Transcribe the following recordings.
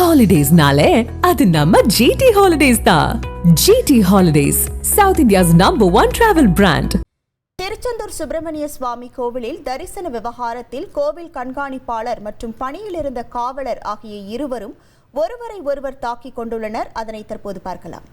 Holidays-nale, அது நம்ம GT Holidays தான். GT Holidays, South India's #1 travel brand. Tiruchendur Subramaniya சுவாமி கோவிலில் தரிசன விவகாரத்தில் கோவில் கண்காணிப்பாளர் மற்றும் பணியில் இருந்த காவலர் ஆகிய இருவரும் ஒருவரை ஒருவர் தாக்கிக் கொண்டுள்ளனர். அதனை தற்போது பார்க்கலாம்.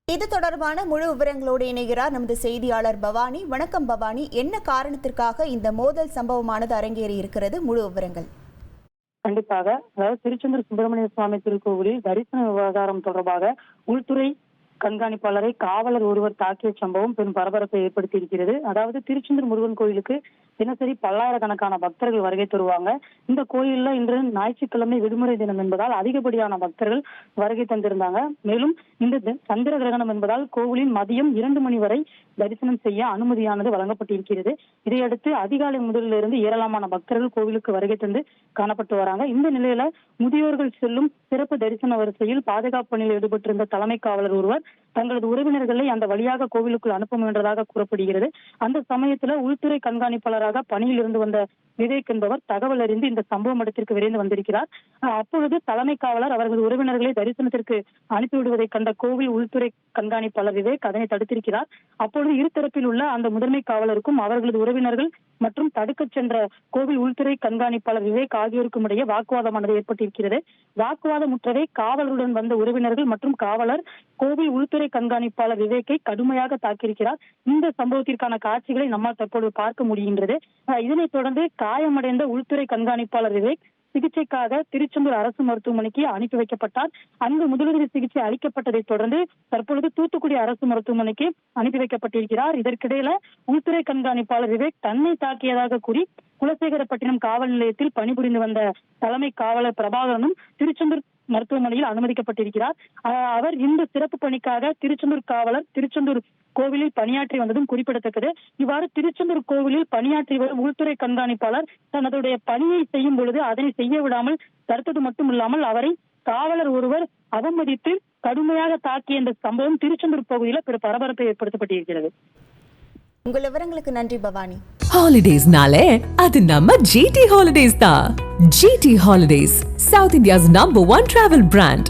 இது தொடர்பான முழு விவரங்களோடு இணைகிறார் நமது செய்தியாளர் பவானி. வணக்கம் பவானி, என்ன காரணத்திற்காக இந்த மோதல் சம்பவமானது அரங்கேறி இருக்கிறது? முழு விவரங்கள். கண்டிப்பாக, அதாவது திருச்செந்தூர் சுப்பிரமணிய சுவாமி திருக்கோவிலில் தரிசன விவகாரம் தொடர்பாக உள்துறை கண்காணிப்பாளரை காவலர் ஒருவர் தாக்கிய சம்பவம் பெரும் பரபரப்பை ஏற்படுத்தி இருக்கிறது. அதாவது திருச்செந்தூர் முருகன் கோயிலுக்கு தினசரி பல்லாயிரக்கணக்கான பக்தர்கள் வருகை தருவாங்க. இந்த கோயில்ல இன்று ஞாயிற்றுக்கிழமை விடுமுறை தினம் என்பதால் அதிகப்படியான பக்தர்கள் வருகை தந்திருந்தாங்க. மேலும் இந்த சந்திர கிரகணம் என்பதால் கோவிலில் மதியம் 2 மணி வரை தரிசனம் செய்ய அனுமதியானது வழங்கப்பட்டிருக்கிறது. இதையடுத்து அதிகாலை முதலிலிருந்து ஏராளமான பக்தர்கள் கோவிலுக்கு வருகை தந்து காணப்பட்டு வராங்க. இந்த நிலையில முதியோர்கள் செல்லும் சிறப்பு தரிசன வரிசையில் பாதுகாப்பு பணியில் ஈடுபட்டிருந்த தலைமை காவலர் ஒருவர் தங்களது உறவினர்களை அந்த வழியாக கோவிலுக்குள் அனுப்ப முயன்றதாக கூறப்படுகிறது. அந்த சமயத்துல உள்துறை கண்காணிப்பாளராக பணியில் இருந்து வந்த விவேக் என்பவர் தகவல் அறிந்து இந்த சம்பவம் இடத்திற்கு விரைந்து வந்திருக்கிறார். அப்பொழுது தலைமை காவலர் அவர்களது உறவினர்களை தரிசனத்திற்கு அனுப்பிவிடுவதை கண்ட கோவில் உள்துறை கண்காணிப்பாளர் விவேக் அதனை தடுத்திருக்கிறார். அப்பொழுது இருதரப்பில் உள்ள அந்த முதன்மை காவலருக்கும் அவர்களது உறவினர்கள் மற்றும் தடுக்கச் சென்ற கோவில் உள்துறை கண்காணிப்பாளர் விவேக் ஆகியோருக்கும் இடையே வாக்குவாதமானது ஏற்பட்டிருக்கிறது. வாக்குவாதமுற்றதை காவலருடன் வந்த உறவினர்கள் மற்றும் காவலர் கோவில் உள்துறை கண்காணிப்பாளர் விவேக்கை கடுமையாக தாக்கியிருக்கிறார். இந்த சம்பவத்திற்கான காட்சிகளை நம்மால் தற்போது பார்க்க முடிகின்றது. இதனைத் தொடர்ந்து காயமடைந்த உள்துறை கண்காணிப்பாளர் விவேக் சிகிச்சைக்காக திருச்செந்தூர் அரசு மருத்துவமனைக்கு அனுப்பி வைக்கப்பட்டார். அங்கு முதலுதவி சிகிச்சை அளிக்கப்பட்டதை தொடர்ந்து தற்பொழுது தூத்துக்குடி அரசு மருத்துவமனைக்கு அனுப்பி வைக்கப்பட்டிருக்கிறார். இதற்கிடையில உள்துறை கண்காணிப்பாளர் விவேக் தன்னை தாக்கியதாக கூறி குலசேகரப்பட்டினம் காவல் நிலையத்தில் பணிபுரிந்து வந்த தலைமை காவலர் பிரபாகரனும் திருச்செந்தூர் மருத்துவமனையில் அனுமதிக்கப்பட்டிருக்கிறார். அவர் இந்த சிறப்பு பணிக்காக திருச்செந்தூர் காவலர் திருச்செந்தூர் கோவிலில் பணியாற்றி வந்ததும் குறிப்பிடத்தக்கது. இவ்வாறு திருச்செந்தூர் கோவிலில் பணியாற்றி வரும் உள்துறை கண்காணிப்பாளர் தனதுடைய பணியை செய்யும் பொழுது அதனை செய்ய விடாமல் தடுத்தது மட்டுமில்லாமல் அவரை காவலர் ஒருவர் அவமதித்து கடுமையாக தாக்கிய இந்த சம்பவம் திருச்செந்தூர் பகுதியில் பெரும் பரபரப்பை ஏற்படுத்தப்பட்டிருக்கிறது. உங்கள் விவரங்களுக்கு நன்றி பவானி. Holidays-nale, அது நம்ம GT Holidays தான். GT Holidays, South India's #1 travel brand.